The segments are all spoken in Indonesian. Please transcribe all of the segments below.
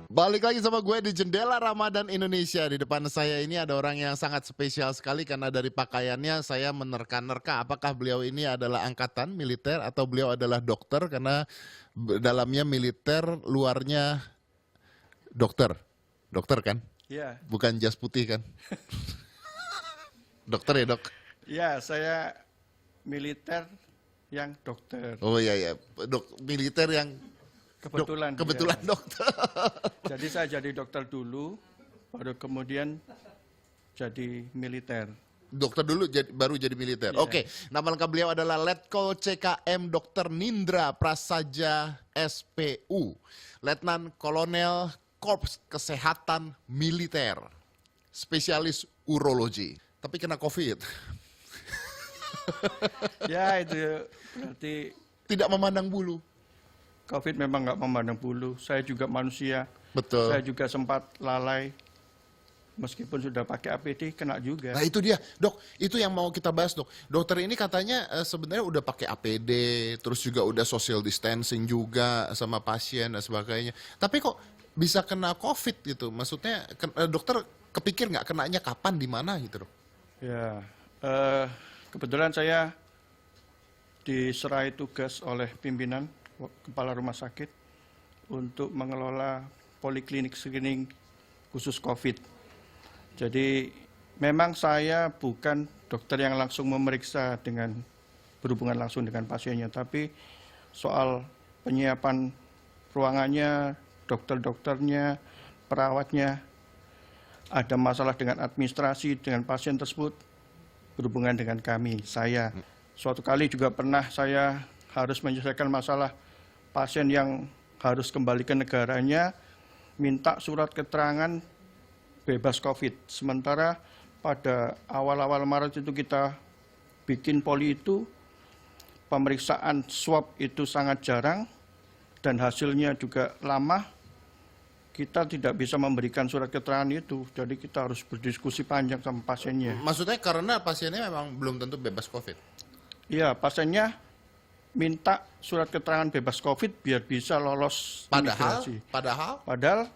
Balik lagi sama gue di Jendela Ramadan Indonesia. Di depan saya ini ada orang yang sangat spesial sekali karena dari pakaiannya saya menerka-nerka apakah beliau ini adalah angkatan militer atau beliau adalah dokter karena dalamnya militer, luarnya dokter. Dokter kan? Ya, Bukan jas putih kan? Dokter ya, Dok? ya saya militer yang dokter. Oh iya ya, militer yang Kebetulan. kebetulan ya. dokter. Jadi saya jadi dokter dulu, baru kemudian jadi militer. Dokter dulu baru jadi militer. Iya. Oke, nama lengkap beliau adalah Letko CKM Dr. Nindra Prasaja SPU, Letnan Kolonel Korps Kesehatan Militer, spesialis urologi. Tapi kena COVID. Ya itu berarti Tidak memandang bulu. COVID memang nggak memandang bulu. Saya juga manusia. Betul. Saya juga sempat lalai. Meskipun sudah pakai APD, kena juga. Nah itu dia, Dok. Itu yang mau kita bahas, Dok. Dokter ini katanya sebenarnya udah pakai APD, terus juga udah social distancing juga sama pasien dan sebagainya. Tapi kok bisa kena COVID gitu? Maksudnya dokter kepikir nggak kenanya kapan, di mana gitu, Dok? Ya, kebetulan saya diserai tugas oleh pimpinan kepala rumah sakit untuk mengelola poliklinik screening khusus COVID. Jadi memang saya bukan dokter yang langsung memeriksa dengan berhubungan langsung dengan pasiennya, tapi soal penyiapan ruangannya, dokter-dokternya, perawatnya, ada masalah dengan administrasi dengan pasien tersebut berhubungan dengan kami, saya. Suatu kali juga pernah saya harus menyelesaikan masalah pasien yang harus kembali ke negaranya, minta surat keterangan bebas COVID. Sementara pada awal-awal Maret itu kita bikin poli itu, pemeriksaan swab itu sangat jarang, dan hasilnya juga lama. Kita tidak bisa memberikan surat keterangan itu, jadi kita harus berdiskusi panjang sama pasiennya. Maksudnya karena pasiennya memang belum tentu bebas COVID? Iya, pasiennya minta surat keterangan bebas COVID biar bisa lolos imigrasi. Padahal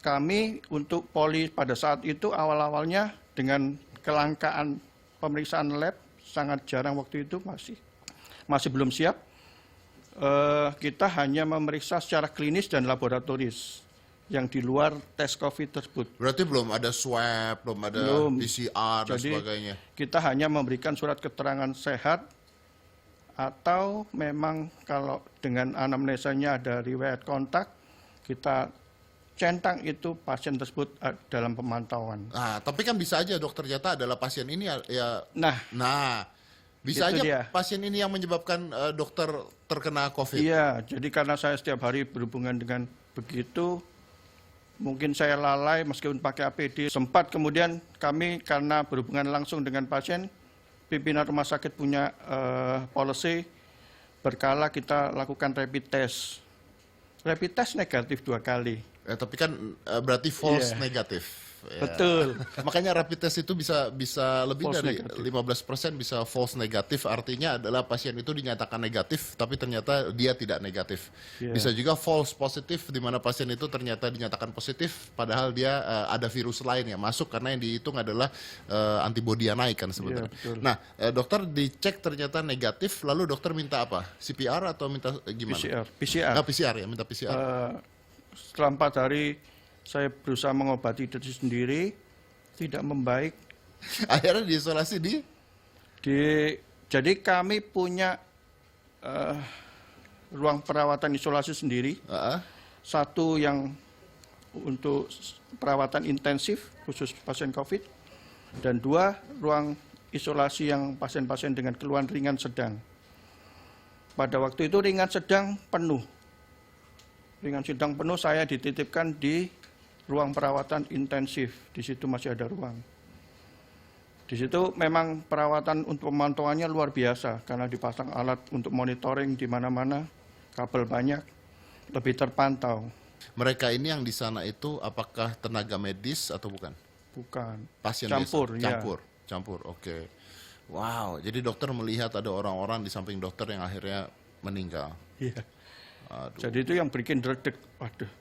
kami untuk poli pada saat itu awal-awalnya dengan kelangkaan pemeriksaan lab sangat jarang waktu itu masih belum siap. Kita hanya memeriksa secara klinis dan laboratoris yang di luar tes COVID tersebut. Berarti belum ada swab, belum ada PCR dan Jadi, sebagainya. kita hanya memberikan surat keterangan sehat, atau memang kalau dengan anamnesanya ada riwayat kontak, kita centang itu pasien tersebut dalam pemantauan. Nah, tapi kan bisa aja dokter ternyata adalah pasien ini ya. Nah, bisa itu aja dia. pasien ini yang menyebabkan dokter terkena COVID. Iya, jadi karena saya setiap hari berhubungan dengan begitu, mungkin saya lalai meskipun pakai APD. Sempat kemudian kami karena berhubungan langsung dengan pasien, pimpinan rumah sakit punya policy, berkala kita lakukan rapid test. Rapid test negatif 2 kali. Tapi kan berarti false negatif. Ya. Betul. Makanya rapid test itu bisa lebih False dari negatif. 15% bisa false negatif, artinya adalah pasien itu dinyatakan negatif tapi ternyata dia tidak negatif. Bisa juga false positif di mana pasien itu ternyata dinyatakan positif padahal dia ada virus lain yang masuk karena yang dihitung adalah antibodi yang naik kan sebenarnya. Nah, dokter dicek ternyata negatif, lalu dokter minta apa? CPR atau minta gimana? PCR. PCR ya, minta PCR. Setelah 4 hari saya berusaha mengobati diri sendiri, tidak membaik. Akhirnya diisolasi Jadi kami punya ruang perawatan isolasi sendiri. Satu yang untuk perawatan intensif khusus pasien COVID, dan 2 ruang isolasi yang pasien-pasien dengan keluhan ringan sedang. Pada waktu itu ringan sedang penuh. Ringan sedang penuh, saya dititipkan di ruang perawatan intensif. Di situ masih ada ruang. Di situ memang perawatan untuk pemantauannya luar biasa karena dipasang alat untuk monitoring di mana-mana, kabel banyak, lebih terpantau. Mereka ini yang di sana itu apakah tenaga medis atau bukan? Bukan. Pasien Campur, biasa? Campur, oke. Wow, jadi dokter melihat ada orang-orang di samping dokter yang akhirnya meninggal. Iya. Aduh. Jadi itu yang bikin dredeg. Waduh,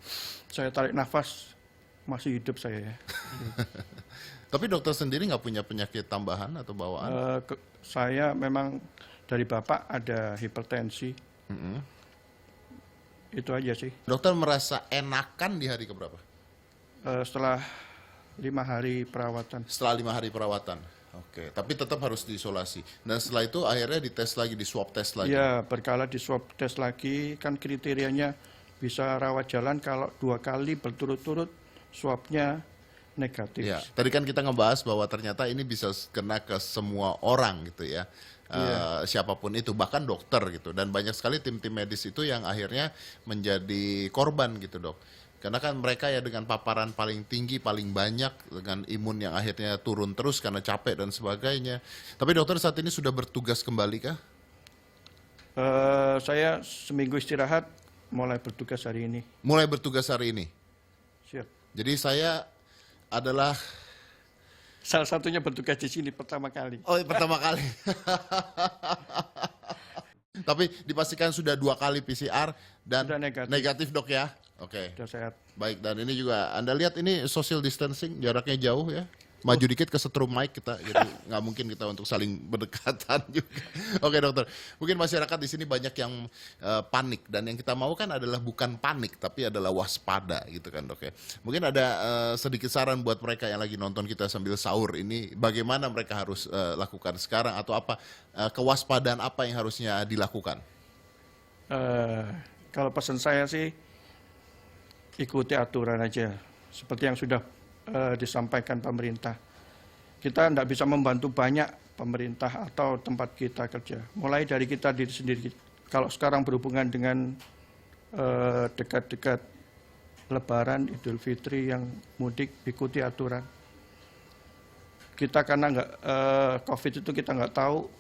saya tarik nafas, masih hidup saya ya. Tapi dokter sendiri nggak punya penyakit tambahan atau bawaan? Saya memang dari bapak ada hipertensi. Itu aja sih. Dokter merasa enakan di hari keberapa? Setelah 5 hari perawatan. Setelah 5 hari perawatan. Oke, tapi tetap harus diisolasi. Dan setelah itu akhirnya dites lagi, di swab test lagi. Ya, berkala di swab test lagi, kan kriterianya bisa rawat jalan kalau 2 kali berturut-turut swabnya negatif. Ya, tadi kan kita ngebahas bahwa ternyata ini bisa kena ke semua orang gitu ya. Siapapun itu, bahkan dokter gitu. Dan banyak sekali tim-tim medis itu yang akhirnya menjadi korban gitu, Dok. Karena kan mereka ya dengan paparan paling tinggi, paling banyak, dengan imun yang akhirnya turun terus karena capek dan sebagainya. Tapi dokter saat ini sudah bertugas kembali kah? Saya seminggu istirahat, mulai bertugas hari ini. Mulai bertugas hari ini? Siap. Jadi saya adalah... Salah satunya bertugas di sini pertama kali. Oh, pertama kali. Tapi dipastikan sudah 2 kali PCR dan Sudah negatif. negatif, Dok ya? Oke. Sudah sehat. Baik, dan ini juga Anda lihat ini social distancing, jaraknya jauh ya. Maju dikit ke setrum mic kita, jadi nggak mungkin kita untuk saling berdekatan juga. Oke dokter, mungkin masyarakat di sini banyak yang panik, dan yang kita mau kan adalah bukan panik, tapi adalah waspada gitu kan dok ya. Mungkin ada sedikit saran buat mereka yang lagi nonton kita sambil sahur ini, bagaimana mereka harus lakukan sekarang, atau apa kewaspadaan apa yang harusnya dilakukan? Kalau pesan saya sih, ikuti aturan aja, seperti yang sudah disampaikan pemerintah. Kita tidak bisa membantu banyak pemerintah atau tempat kita kerja. Mulai dari kita diri sendiri. Kalau sekarang berhubungan dengan dekat-dekat Lebaran, Idul Fitri yang mudik, ikuti aturan. Kita karena COVID itu kita nggak tahu,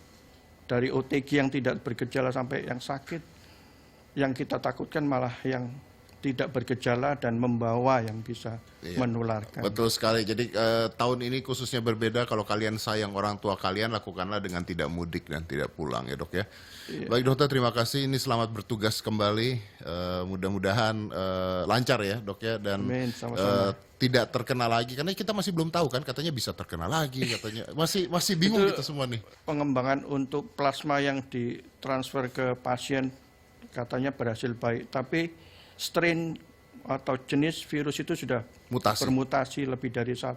dari OTG yang tidak bergejala sampai yang sakit, yang kita takutkan malah yang tidak bergejala dan membawa yang bisa menularkan. Betul sekali. Jadi tahun ini khususnya berbeda. Kalau kalian sayang orang tua kalian, lakukanlah dengan tidak mudik dan tidak pulang ya dok ya. Baik dokter, terima kasih. Ini selamat bertugas kembali. Mudah-mudahan lancar ya dok ya, dan Amin, sama-sama. Tidak terkena lagi. Karena kita masih belum tahu kan, katanya bisa terkena lagi, katanya masih bingung kita semua nih. Pengembangan untuk plasma yang ditransfer ke pasien katanya berhasil baik, tapi strain atau jenis virus itu sudah bermutasi lebih dari 1,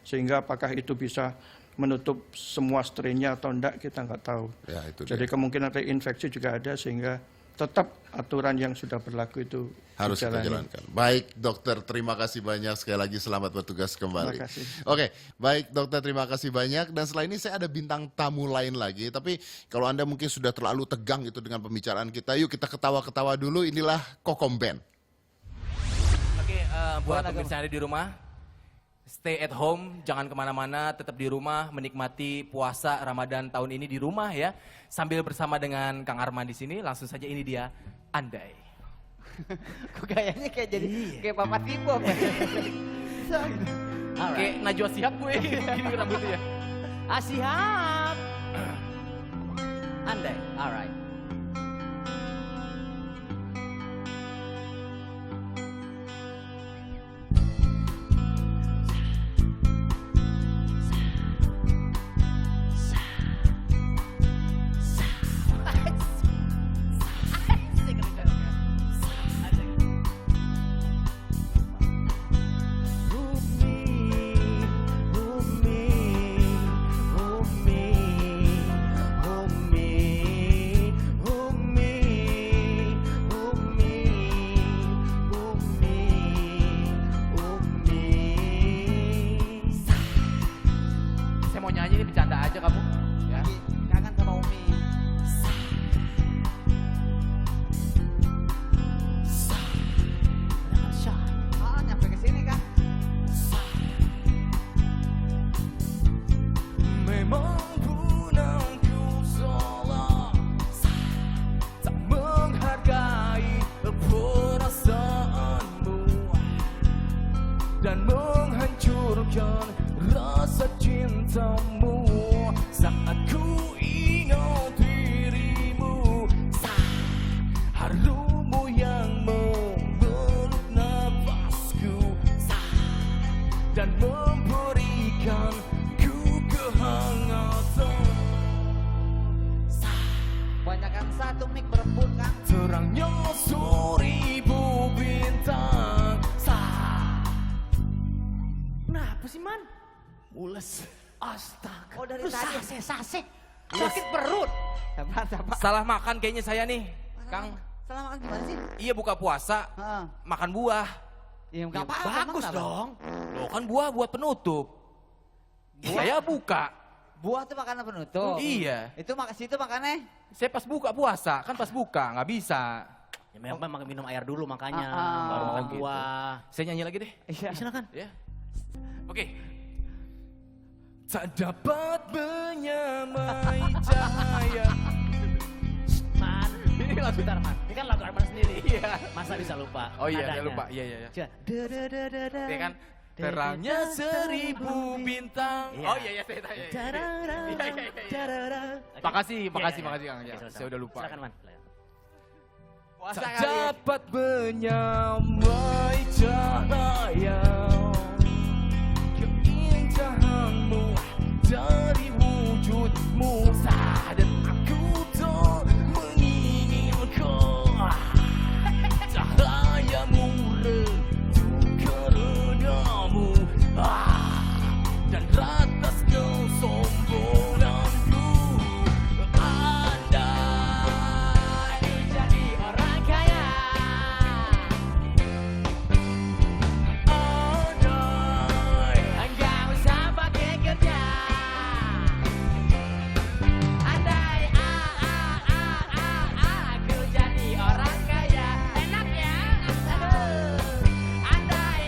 sehingga apakah itu bisa menutup semua strainnya atau enggak kita nggak tahu. Ya, itu jadi kemungkinan reinfeksi juga ada, sehingga tetap aturan yang sudah berlaku itu harus kita jalankan. Baik dokter, terima kasih banyak, sekali lagi selamat bertugas kembali. Terima kasih. Oke, baik dokter, terima kasih banyak. Dan setelah ini saya ada bintang tamu lain lagi. Tapi kalau Anda mungkin sudah terlalu tegang gitu dengan pembicaraan kita, yuk kita ketawa-ketawa dulu. Inilah Kokom Band. Oke, buat pemirsa di rumah, stay at home, jangan kemana-mana, tetap di rumah, menikmati puasa Ramadan tahun ini di rumah ya. Sambil bersama dengan Kang Arman di sini, langsung saja ini dia Andai. Kok kayaknya kayak jadi kayak Papa Tibo apa ya? Kayak Najwa Shihab gue, gini rambutnya. Siap. Andai, alright. Saya mau nyanyi ini bercanda aja kamu. Ya. Kangen sama Umi. Nyampe ke sini kan? Memang punangku salah, tak menghargai perasaanmu dan menghancurkan rasa cintamu saat ku ingat dirimu. Harumu yang dan memberikan ku kehangatan. Banyakkan satu mic berebut kan. Terangnya seribu bintang. Kenapa sih man? Mules. Astaga. Oh dari tadi sase. Sakit perut. Sabar. Salah makan kayaknya saya nih, Kang. Salah makan gimana sih? Iya buka puasa, Heeh. makan buah. Ya enggak apa-apa. Bagus emang kenapa? dong. Loh kan buah buat penutup. Saya buka. Buah tuh makanan penutup. Iya. Itu situ makannya. Saya pas buka puasa, kan pas buka nggak bisa. Ya memang minum air dulu makanya, Ah, baru makan gitu. buah. Saya nyanyi lagi deh. Iya. Silakan. Ya. Oke. Tak dapat menyamai cahaya. Man, ini lagu Tarman. Ini kan lagu Arman sendiri. Iya. Masa bisa lupa? Oh iya, nadanya? saya lupa. Iya. Coba. Ya kan? Terangnya seribu bintang. Iya. Oh iya, saya tanya. Makasih Kang. Ya, saya udah lupa. Silakan Man. Puasa Tak kali. dapat menyamai cahaya keindahanmu dari wujudmu, dan aku tak menginginkan cahayamu redup keredamu, dan ratas kesombonganku. Andai jadi orang kaya, andai enggak usah pakai kerja, andai aku jadi orang kaya, enak ya. Andai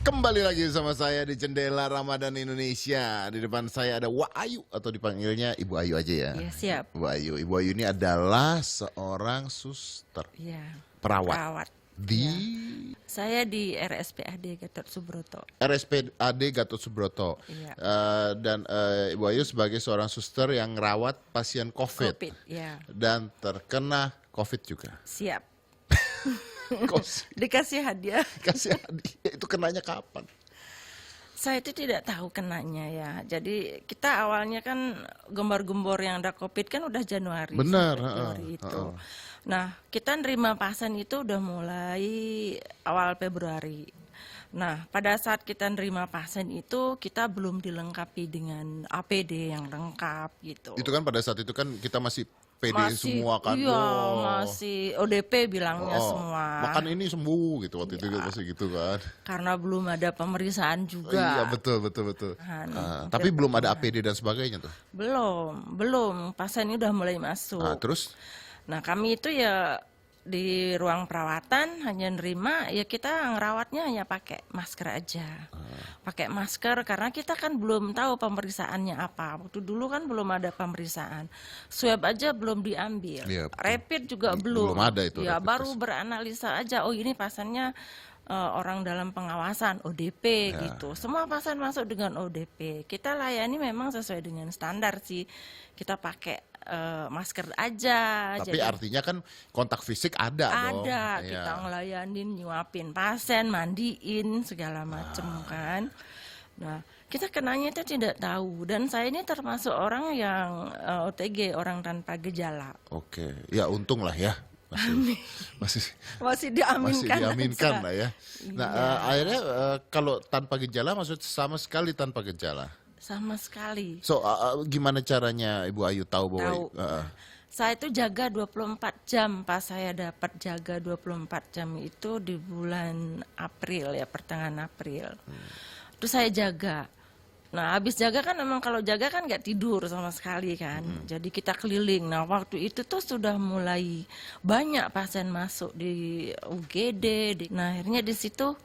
Kembali lagi sama saya di Jendela Ramadan Indonesia. Di depan saya ada Wak Ayu atau dipanggilnya Ibu Ayu aja ya. Iya siap. Ibu Ayu ini adalah seorang suster, Iya. perawat Perawat. di Saya di RSPAD Gatot Subroto. RSPAD Gatot Subroto. Iya. Dan Ibu Ayu sebagai seorang suster yang rawat pasien COVID, Covid. Ya. dan terkena COVID juga. Siap. Kos Dikasih hadiah. kasih hadiah, itu kenanya kapan? Saya itu tidak tahu kenanya ya. Jadi kita awalnya kan gembor-gembor yang ada Covid kan udah Januari. Benar, sampai Februari itu. Nah, kita nerima pasien itu udah mulai awal Februari. Nah, pada saat kita nerima pasien itu kita belum dilengkapi dengan APD yang lengkap gitu. Itu kan pada saat itu kan kita masih PD semua kan. Iya, Oh. masih ODP bilangnya semua. Makan ini sembuh gitu waktu itu masih gitu kan. Karena belum ada pemeriksaan juga. Iya betul. Kan, Tapi belum ada APD dan sebagainya tuh. Belum. Pasien ini udah mulai masuk. Terus Nah, kami itu ya di ruang perawatan hanya nerima ya kita ngerawatnya hanya pakai masker aja. Pakai masker karena kita kan belum tahu pemeriksaannya apa. Waktu dulu kan belum ada pemeriksaan. Swab aja belum diambil. Iya, betul. Rapid juga belum. Belum ada itu Ya rapid baru test. beranalisa aja. Oh ini pasiennya orang dalam pengawasan ODP gitu. Semua pasien masuk dengan ODP. Kita layani memang sesuai dengan standar sih. Kita pakai masker aja. tapi jadi artinya kan kontak fisik ada dong. ada Iya. kita ngelayanin, nyuapin pasien, mandiin segala macem kan. Nah kita kenanya itu tidak tahu dan saya ini termasuk orang yang OTG, orang tanpa gejala. Oke, ya untung lah ya. Masih Masih diaminkan. diaminkan aja. lah ya. Nah, Iya. akhirnya kalau tanpa gejala maksud sama sekali tanpa gejala. Sama sekali. So, gimana caranya Ibu Ayu tahu bahwa Tahu. Saya itu jaga 24 jam, pas saya dapat jaga 24 jam itu di bulan April ya, pertengahan April. Itu saya jaga. Nah habis jaga kan memang kalau jaga kan nggak tidur sama sekali kan. Jadi kita keliling. Nah waktu itu tuh sudah mulai banyak pasien masuk di UGD. Nah akhirnya di situ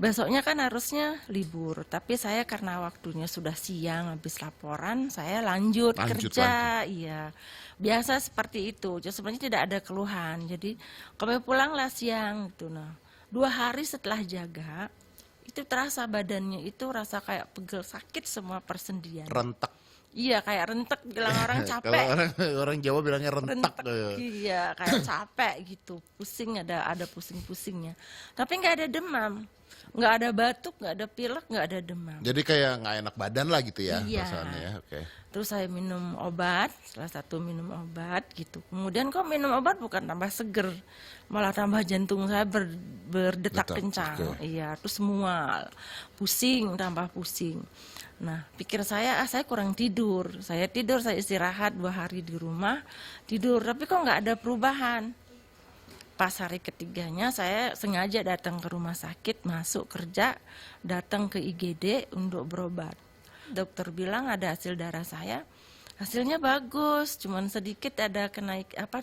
besoknya kan harusnya libur, tapi saya karena waktunya sudah siang habis laporan, saya lanjut kerja. Iya, biasa seperti itu. Jadi sebenarnya tidak ada keluhan. Jadi kami pulanglah siang gitu. Nah, 2 hari setelah jaga, itu terasa badannya itu rasa kayak pegel, sakit semua persendian. rentak. Iya, kayak rentek bilang orang Kalau capek. orang Jawa bilangnya rentak. Rentek, iya kayak capek gitu, pusing, ada pusing-pusingnya. Tapi nggak ada demam, nggak ada batuk, nggak ada pilek, nggak ada demam. Jadi kayak nggak enak badan lah gitu ya Iya. perasaannya ya. Oke. Terus saya minum obat, salah satu minum obat gitu. Kemudian kok minum obat bukan tambah seger, malah tambah jantung saya berdetak Detak, kencang. oke. Iya, terus mual, pusing, tambah pusing. Nah, pikir saya, saya kurang tidur. Saya istirahat 2 hari di rumah, tidur. Tapi kok nggak ada perubahan. Pas hari ketiganya saya sengaja datang ke rumah sakit, masuk kerja, datang ke IGD untuk berobat. Dokter bilang ada hasil darah saya, hasilnya bagus, cuman sedikit ada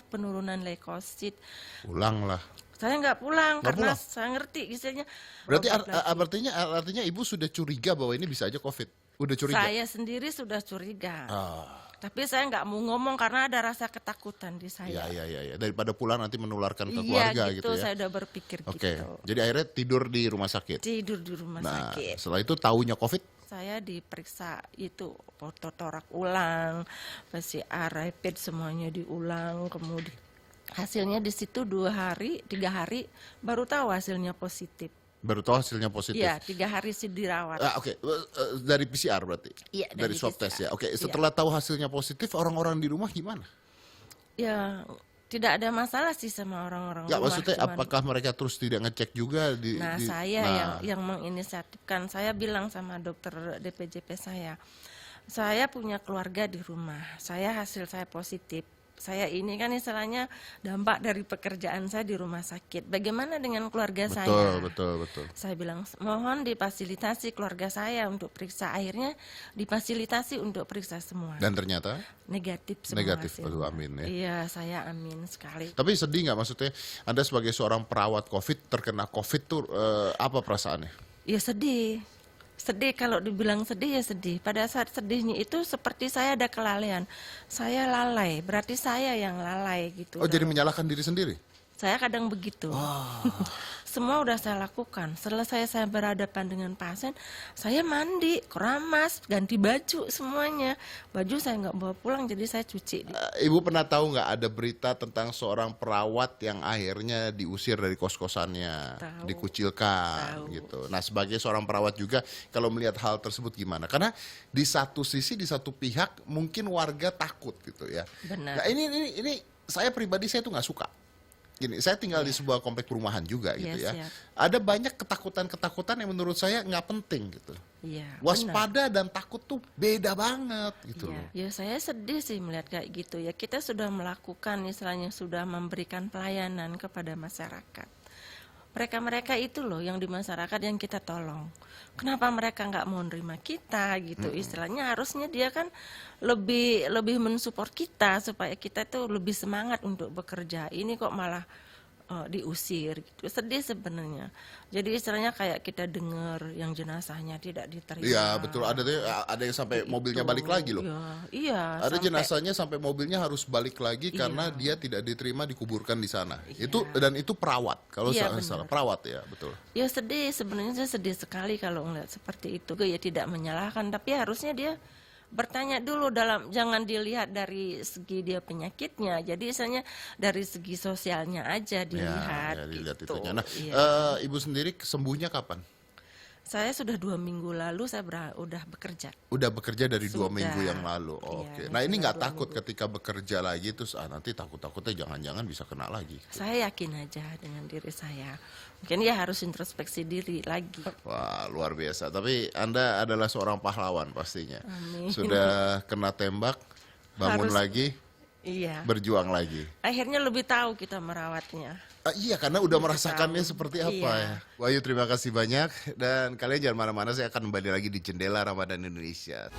penurunan leukosit. Pulang lah. Saya nggak pulang Nggak karena pulang? saya ngerti isinya. Berarti berobat lagi. artinya ibu sudah curiga bahwa ini bisa aja COVID. Udah curiga. Saya sendiri sudah curiga. Ah, Tapi saya nggak mau ngomong karena ada rasa ketakutan di saya. iya. Daripada pulang nanti menularkan ke Iya keluarga gitu, gitu ya. saya udah berpikir Oke. gitu. Jadi akhirnya tidur di rumah sakit. Tidur di rumah Nah, sakit. setelah itu taunya COVID. Saya diperiksa itu foto torak ulang, PCR, rapid semuanya diulang, kemudian hasilnya di situ 2 hari, 3 hari baru tahu hasilnya positif. Baru tahu hasilnya positif. Iya, 3 hari sih dirawat. Oke. Dari PCR berarti. Iya, Dari dari swab PCR. test ya. Oke. Iya. Setelah tahu hasilnya positif, orang-orang di rumah gimana? Ya, tidak ada masalah sih sama orang-orang Nggak, rumah. maksudnya cuman- apakah mereka terus tidak ngecek juga Nah, saya yang menginisiatifkan, saya bilang sama dokter DPJP saya punya keluarga di rumah, hasil saya positif. Saya ini kan istilahnya dampak dari pekerjaan saya di rumah sakit. Bagaimana dengan keluarga saya? Betul. Saya bilang mohon difasilitasi keluarga saya untuk periksa. Akhirnya difasilitasi untuk periksa semua. Dan ternyata Negatif semua. negatif. hasilnya. Aduh, amin ya. Iya, saya amin sekali. Tapi sedih nggak maksudnya Anda sebagai seorang perawat COVID terkena COVID tuh apa perasaannya? Ya sedih. Sedih, kalau dibilang sedih ya sedih. Pada saat sedihnya itu seperti saya ada kelalaian. Saya lalai, berarti saya yang lalai gitu. Oh, jadi menyalahkan diri sendiri? Saya kadang begitu. Semua udah saya lakukan. Selesai saya berhadapan dengan pasien, saya mandi, keramas, ganti baju semuanya. Baju saya nggak bawa pulang, jadi saya cuci. Ibu pernah tahu nggak ada berita tentang seorang perawat yang akhirnya diusir dari kos-kosannya, Tahu. dikucilkan Tahu. gitu. Nah, sebagai seorang perawat juga kalau melihat hal tersebut gimana? Karena di satu sisi, di satu pihak mungkin warga takut gitu ya. Benar. Nah, ini saya pribadi saya tuh nggak suka. Gini, saya tinggal di sebuah komplek perumahan juga gitu Iya, ya. siap. Ada banyak ketakutan-ketakutan yang menurut saya nggak penting gitu. Iya, benar. Waspada dan takut tuh beda banget gitu loh. Ya, saya sedih sih melihat kayak gitu ya. Kita sudah melakukan, istilahnya sudah memberikan pelayanan kepada masyarakat. Mereka-mereka itu loh yang di masyarakat yang kita tolong. Kenapa mereka nggak mau nerima kita gitu? Istilahnya harusnya dia kan lebih mensupport kita supaya kita tuh lebih semangat untuk bekerja. Ini kok malah diusir gitu. Sedih sebenarnya. Jadi istilahnya kayak kita dengar yang jenazahnya tidak diterima. Iya betul, ada yang sampai mobilnya balik lagi loh. Iya. Ada sampai- jenazahnya sampai mobilnya harus balik lagi karena dia tidak diterima dikuburkan di sana. Itu perawat kalau Iya, saya salah benar. perawat ya betul. Ya sedih, sebenarnya saya sedih sekali kalau ngeliat seperti itu. Ya tidak menyalahkan, tapi harusnya dia bertanya dulu, jangan dilihat dari segi dia penyakitnya. Jadi misalnya dari segi sosialnya aja dilihat. Ya, dilihat gitu. itunya. Nah, Iya. ibu sendiri sembuhnya kapan? Saya sudah 2 minggu lalu saya udah bekerja. Udah bekerja dari 2 Sudah. minggu yang lalu. Iya, Oke. ini Nah ini sudah nggak 2 takut minggu. ketika bekerja lagi terus nanti takutnya jangan-jangan bisa kena lagi. Saya yakin aja dengan diri saya. Mungkin ya harus introspeksi diri lagi. Wah luar biasa. Tapi Anda adalah seorang pahlawan pastinya. Amin. Sudah kena tembak, bangun Harus- lagi, Iya. berjuang lagi. Akhirnya lebih tahu kita merawatnya. Iya karena udah merasakannya tahu. seperti apa Iya. ya. Wahyu terima kasih banyak dan kalian jangan mana-mana, saya akan kembali lagi di Jendela Ramadan Indonesia.